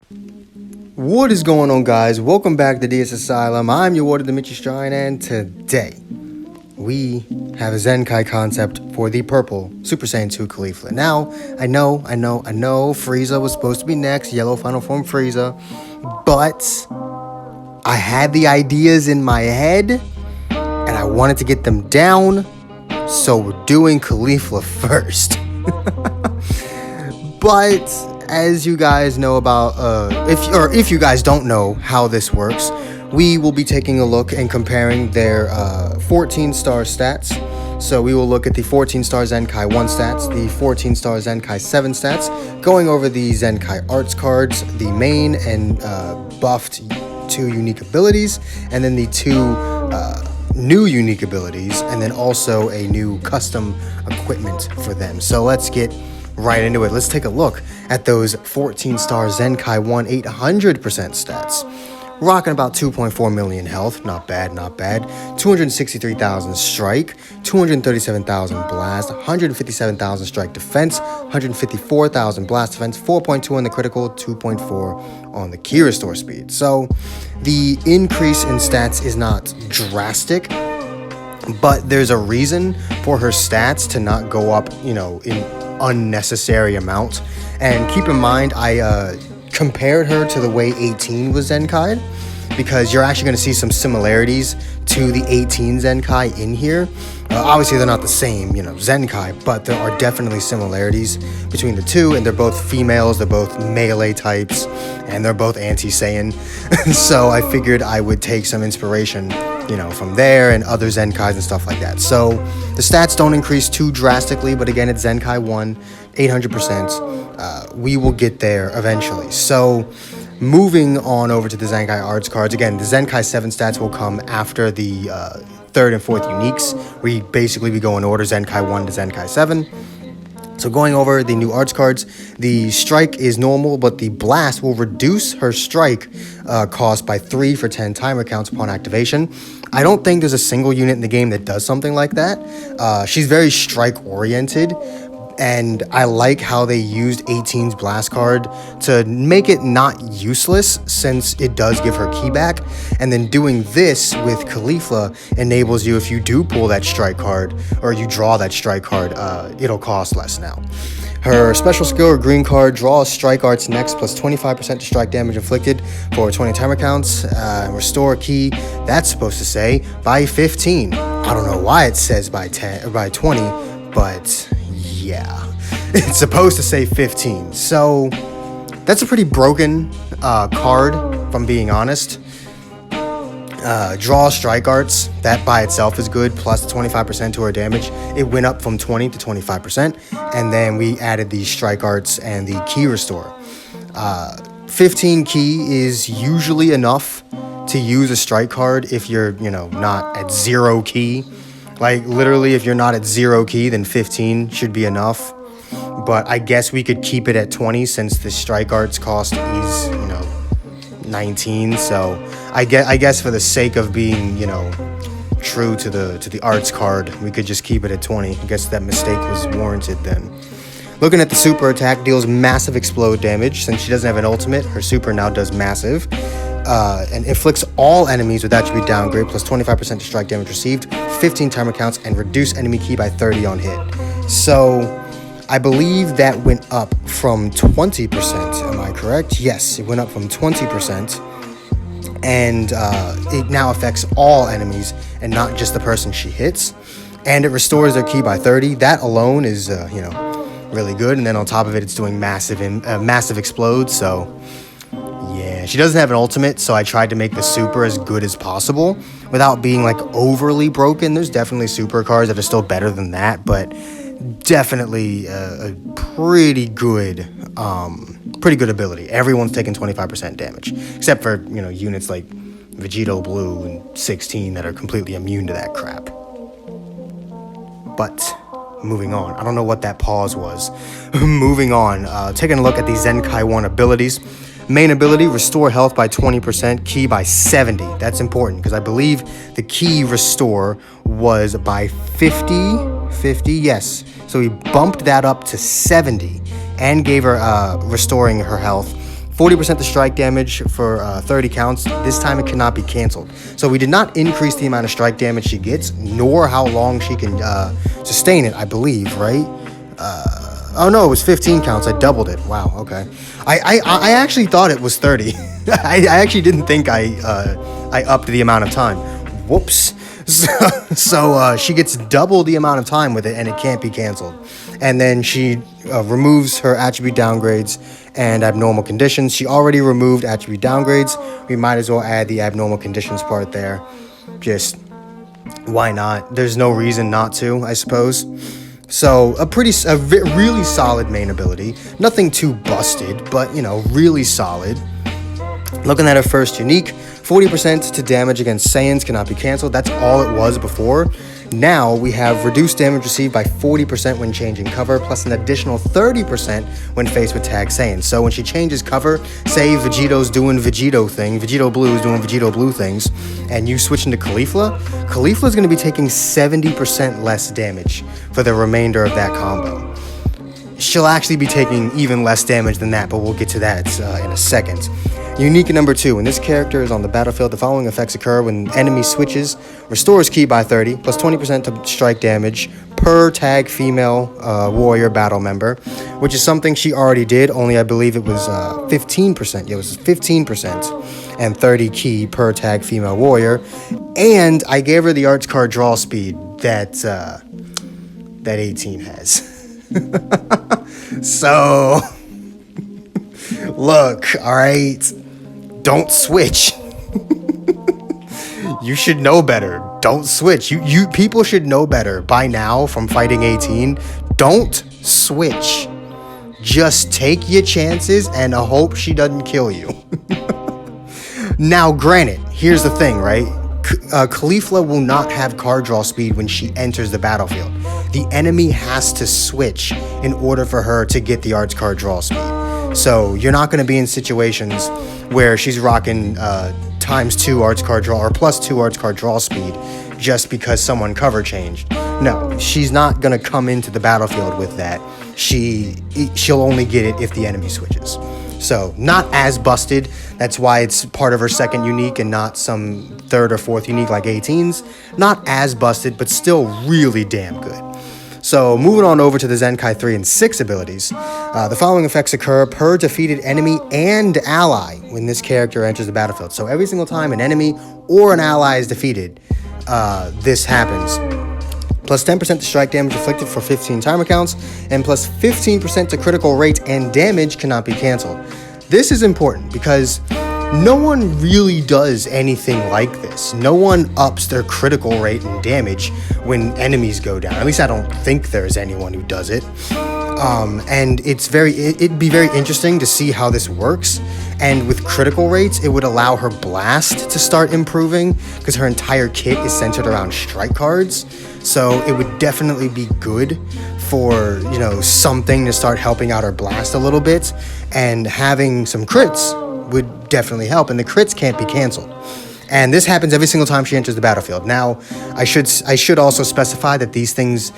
What is going on, guys? Welcome back to DS Asylum. I'm your warden, Dimitri Strine, and today we have a Zenkai concept for the purple Super Saiyan 2 Caulifla. Now, I know, Frieza was supposed to be next, Yellow Final Form Frieza, but I had the ideas in my head, and I wanted to get them down, so we're doing Caulifla first. But as you guys know about, if you guys don't know how this works, we will be taking a look and comparing their 14-star stats. So we will look at the 14-star Zenkai 1 stats, the 14-star Zenkai 7 stats, going over the Zenkai arts cards, the main and buffed 2 unique abilities, and then the 2 new unique abilities, and then also a new custom equipment for them. So let's get right into it. Let's take a look at those 14-star Zenkai 1 800% stats. Rocking about 2.4 million health, not bad, 263,000 strike, 237,000 blast, 157,000 strike defense, 154,000 blast defense, 4.2 on the critical, 2.4 on the key restore speed. So the increase in stats is not drastic, but there's a reason for her stats to not go up, in unnecessary amount. And keep in mind, I compared her to the way 18 was Zenkai, because you're actually going to see some similarities to the 18 Zenkai in here. Obviously, they're not the same, Zenkai, but there are definitely similarities between the two, and they're both females, they're both melee types, and they're both anti-Saiyan. So I figured I would take some inspiration, from there and other Zenkais and stuff like that. So the stats don't increase too drastically, but again, it's Zenkai 1, 800%. We will get there eventually. So moving on over to the Zenkai arts cards. Again, the Zenkai 7 stats will come after the 3rd and 4th uniques. We basically go in order, Zenkai 1 to Zenkai 7. So going over the new arts cards, the strike is normal, but the blast will reduce her strike cost by 3 for 10 timer counts upon activation. I don't think there's a single unit in the game that does something like that. She's very strike oriented, and I like how they used 18's blast card to make it not useless, since it does give her key back. And then doing this with Caulifla enables you, if you do pull that strike card or you draw that strike card, it'll cost less now. Her special skill or green card, draw strike arts next plus 25% to strike damage inflicted for 20 timer counts. Restore key, that's supposed to say by 15. I don't know why it says by 10 or by 20, but yeah, it's supposed to say 15. So that's a pretty broken card, if I'm being honest. Draw strike arts, that by itself is good, plus the 25% to her damage. It went up from 20 to 25%, and then we added the strike arts and the key restore. 15 key is usually enough to use a strike card if you're, not at 0 key. Like, literally, if you're not at 0 key, then 15 should be enough. But I guess we could keep it at 20 since the strike arts cost is, 19. So I guess for the sake of being, true to the arts card, we could just keep it at 20. I guess that mistake was warranted then. Looking at the super attack, deals massive explode damage. Since she doesn't have an ultimate, her super now does massive. And inflicts all enemies with attribute downgrade plus 25% to strike damage received, 15 timer counts, and reduce enemy key by 30 on hit. So I believe that went up from 20%. Am I correct? Yes, it went up from 20%. And it now affects all enemies and not just the person she hits. And it restores their key by 30. That alone is, really good. And then on top of it, it's doing massive explode. So yeah, she doesn't have an ultimate, so I tried to make the super as good as possible without being like overly broken. There's definitely super cards that are still better than that, but definitely a pretty good ability. Everyone's taking 25% damage, except for, units like Vegito Blue and 16 that are completely immune to that crap. But moving on, I don't know what that pause was. Moving on, taking a look at the Zenkai 1 abilities. Main ability, restore health by 20%, key by 70. That's important because I believe the key restore was by 50, yes. So we bumped that up to 70 and gave her, restoring her health 40% the strike damage for 30 counts. This time it cannot be canceled. So we did not increase the amount of strike damage she gets, nor how long she can sustain it, I believe, right? Oh no, it was 15 counts. I doubled it. Wow, okay. I actually thought it was 30. I actually didn't think I upped the amount of time. Whoops. So she gets double the amount of time with it, and it can't be canceled. And then she removes her attribute downgrades and abnormal conditions. She already removed attribute downgrades. We might as well add the abnormal conditions part there. Just, why not? There's no reason not to, I suppose. So a really solid main ability. Nothing too busted, but, you know, really solid. Looking at her first unique, 40% to damage against Saiyans cannot be canceled. That's all it was before. Now we have reduced damage received by 40% when changing cover, plus an additional 30% when faced with tag Saiyans. So when she changes cover, say Vegeto's doing Vegito thing, Vegito Blue is doing Vegito Blue things, and you switch into Caulifla, Caulifla is going to be taking 70% less damage for the remainder of that combo. She'll actually be taking even less damage than that, but we'll get to that in a second. Unique number 2. When this character is on the battlefield, the following effects occur when enemy switches. Restores ki by 30, plus 20% to strike damage per tag female warrior battle member, which is something she already did, only I believe it was 15%. Yeah, it was 15% and 30 ki per tag female warrior. And I gave her the arts card draw speed that 18 has. So, look, alright, don't switch. You should know better. Don't switch. You people should know better by now from fighting 18. Don't switch. Just take your chances and hope she doesn't kill you. Now, granted, here's the thing, right? Caulifla will not have card draw speed when she enters the battlefield. The enemy has to switch in order for her to get the arts card draw speed. So you're not going to be in situations where she's rocking ×2 arts card draw or +2 arts card draw speed just because someone cover changed. No, she's not going to come into the battlefield with that. She'll only get it if the enemy switches. So not as busted. That's why it's part of her second unique and not some third or fourth unique like 18's. Not as busted, but still really damn good. So moving on over to the Zangai 3 and 6 abilities. The following effects occur per defeated enemy and ally when this character enters the battlefield. So every single time an enemy or an ally is defeated, this happens. Plus 10% to strike damage inflicted for 15 timer counts, and plus 15% to critical rate and damage cannot be canceled. This is important because no one really does anything like this. No one ups their critical rate and damage when enemies go down. At least I don't think there's anyone who does it. And it'd be very interesting to see how this works. And with critical rates, it would allow her blast to start improving because her entire kit is centered around strike cards. So it would definitely be good for, you know, something to start helping out her blast a little bit, and having some crits would definitely help, and the crits can't be canceled. And this happens every single time she enters the battlefield. Now, I should also specify that these things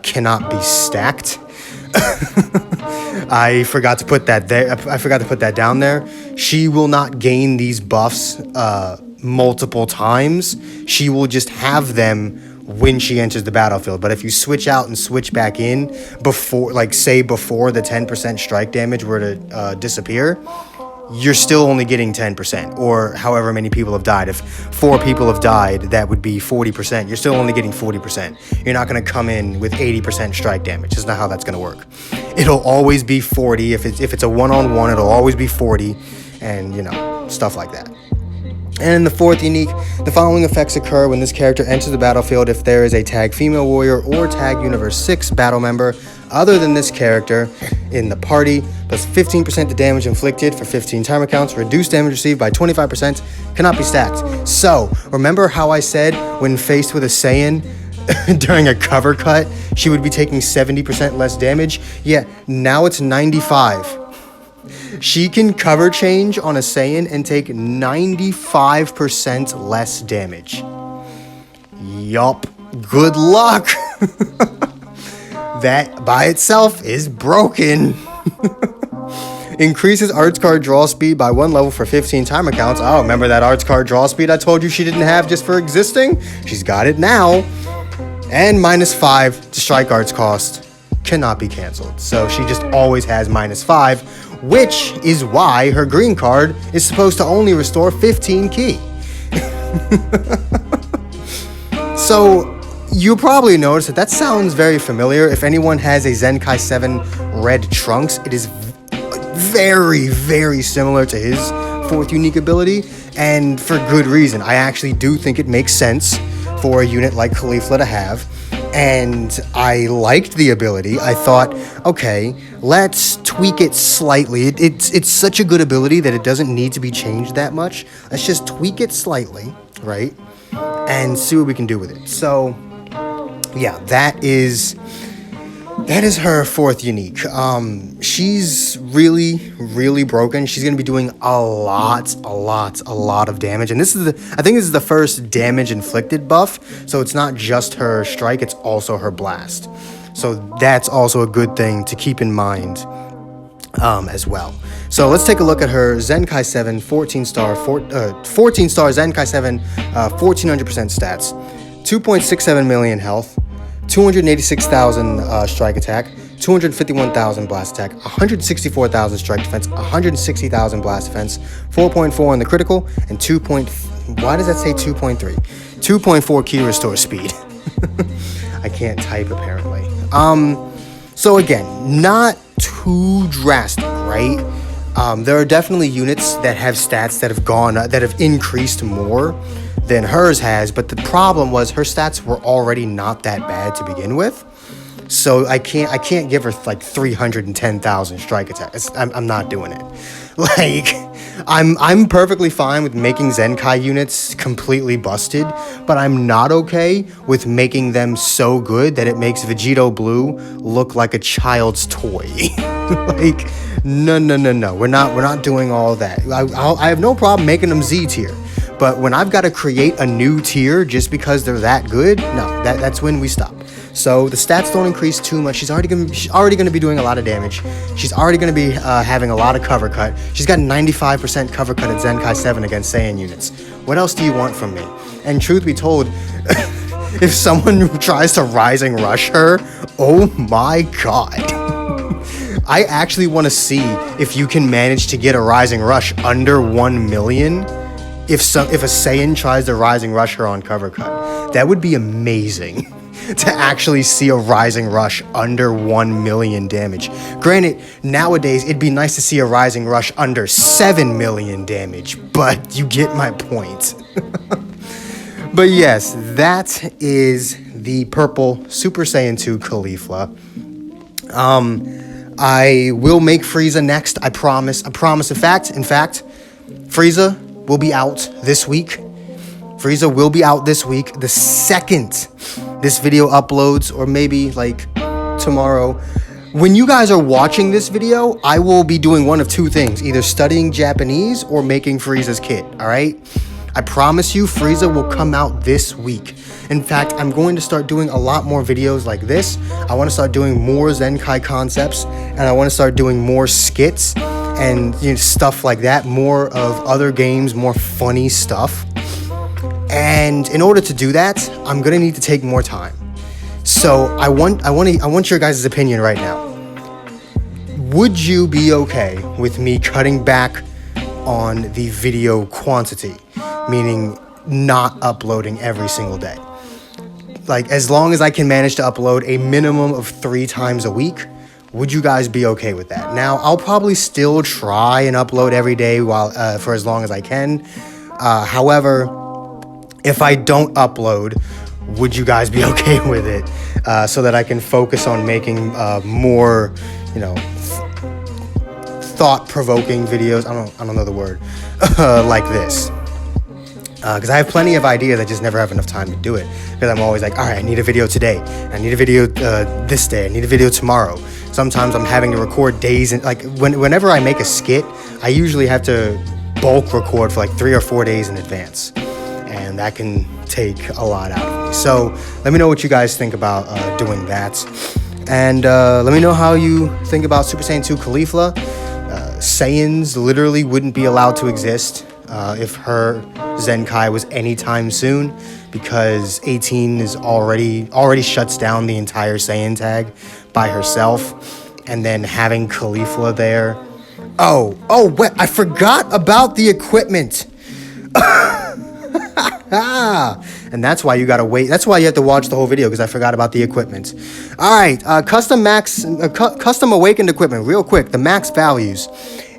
cannot be stacked. I forgot to put that there. I forgot to put that down there. She will not gain these buffs multiple times. She will just have them when she enters the battlefield. But if you switch out and switch back in before, like say before the 10% strike damage were to disappear, you're still only getting 10%, or however many people have died. If 4 people have died, that would be 40%. You're still only getting 40%. You're not going to come in with 80% strike damage. That's not how that's going to work. It'll always be 40. If it's a one-on-one, it'll always be 40, and, you know, stuff like that. And in the 4th unique, the following effects occur when this character enters the battlefield if there is a tag female warrior or tag universe 6 battle member other than this character in the party, plus 15% to damage inflicted for 15 timer counts, reduced damage received by 25%, cannot be stacked. So, remember how I said when faced with a Saiyan during a cover cut, she would be taking 70% less damage? Yeah, now it's 95. She can cover change on a Saiyan and take 95% less damage. Yup. Good luck. That by itself is broken. Increases arts card draw speed by 1 level for 15 timer counts. Oh, remember that arts card draw speed I told you she didn't have just for existing? She's got it now. And -5 to strike arts cost. Cannot be canceled. So she just always has -5, which is why her green card is supposed to only restore 15 ki. So you'll probably notice that sounds very familiar. If anyone has a Zenkai 7 red Trunks, it is very, very similar to his 4th unique ability, and for good reason. I actually do think it makes sense for a unit like Caulifla to have, and I liked the ability. I thought, okay, let's tweak it slightly. It's such a good ability that it doesn't need to be changed that much. Let's just tweak it slightly, right, and see what we can do with it. So yeah, that is her 4th unique. She's really, really broken. She's gonna be doing a lot of damage. And I think this is the first damage inflicted buff. So it's not just her strike, it's also her blast. So that's also a good thing to keep in mind as well. So let's take a look at her Zenkai 7 14 star Zenkai 7 1400% stats. 2.67 million health, 286,000 strike attack, 251,000 blast attack, 164,000 strike defense, 160,000 blast defense, 4.4 on the critical, and why does that say 2.3? 2.4 ki restore speed. I can't type apparently. So again, not too drastic, right? There are definitely units that have stats that have increased more than hers has, but the problem was her stats were already not that bad to begin with. So I can't give her like 310,000 strike attack. I'm not doing it. Like, I'm perfectly fine with making Zenkai units completely busted, but I'm not okay with making them so good that it makes Vegito Blue look like a child's toy. Like, no. We're not doing all that. I have no problem making them Z tier. But when I've got to create a new tier just because they're that good, no, that's when we stop. So the stats don't increase too much. She's already gonna be doing a lot of damage. She's already gonna be having a lot of cover cut. She's got 95% cover cut at Zenkai 7 against Saiyan units. What else do you want from me? And truth be told, if someone tries to Rising Rush her, oh my god. I actually want to see if you can manage to get a Rising Rush under 1 million. If a Saiyan tries to Rising Rush her on cover cut, that would be amazing. To actually see a Rising Rush under 1 million damage. Granted, nowadays it'd be nice to see a Rising Rush under 7 million damage, but you get my point. But yes, that is the purple Super Saiyan 2 Caulifla. I will make Frieza next, I promise. In fact, Frieza will be out this week. Frieza will be out this week. The second this video uploads, or maybe like tomorrow. When you guys are watching this video, I will be doing one of two things, either studying Japanese or making Frieza's kit, all right? I promise you, Frieza will come out this week. In fact, I'm going to start doing a lot more videos like this. I want to start doing more Zenkai concepts, and I want to start doing more skits and stuff like that, more of other games, more funny stuff. And in order to do that, I'm gonna need to take more time. So I want your guys' opinion right now. Would you be okay with me cutting back on the video quantity, meaning not uploading every single day? Like, as long as I can manage to upload a minimum of 3 times a week, would you guys be okay with that? Now, I'll probably still try and upload every day for as long as I can. However, if I don't upload, would you guys be okay with it? So that I can focus on making more, thought-provoking videos. I don't know the word. Like this. Because I have plenty of ideas, I just never have enough time to do it. Because I'm always like, all right, I need a video today. I need a video this day. I need a video tomorrow. Sometimes I'm having to record days. And like whenever I make a skit, I usually have to bulk record for like 3 or 4 days in advance. And that can take a lot out of me. So let me know what you guys think about doing that. And let me know how you think about Super Saiyan 2 Caulifla. Saiyans literally wouldn't be allowed to exist if her Zenkai was anytime soon, because 18 is already shuts down the entire Saiyan tag by herself, and then having Caulifla there. Oh, wait, I forgot about the equipment. And that's why you gotta wait. That's why you have to watch the whole video, because I forgot about the equipment. All right, custom awakened equipment. Real quick, the max values.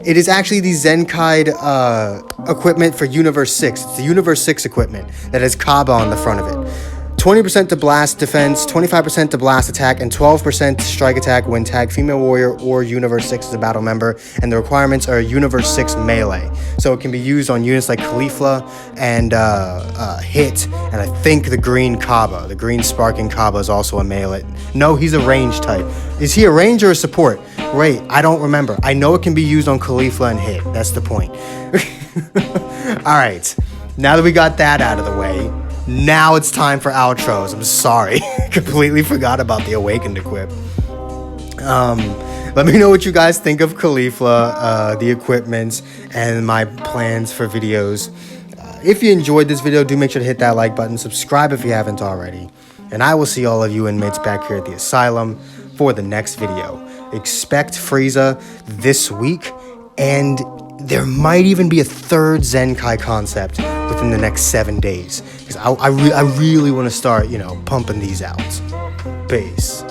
It is actually the Zenkai equipment for Universe 6. It's the Universe 6 equipment that has Kaba on the front of it. 20% to blast defense, 25% to blast attack, and 12% to strike attack when tagged female warrior or Universe 6 is a battle member. And the requirements are Universe 6 melee. So it can be used on units like Caulifla and Hit, and I think the green Kaba. The green sparking Kaba is also a melee. No, he's a range type. Is he a range or a support? Wait, I don't remember. I know it can be used on Caulifla and Hit. That's the point. Alright, now that we got that out of the way, now it's time for outros. I'm sorry. Completely forgot about the Awakened equip. Let me know what you guys think of Caulifla, the equipment, and my plans for videos. If you enjoyed this video, do make sure to hit that like button. Subscribe if you haven't already. And I will see all of you inmates back here at the asylum for the next video. Expect Frieza this week, and there might even be a third Zenkai concept within the next 7 days, because I really want to start, pumping these out. Peace.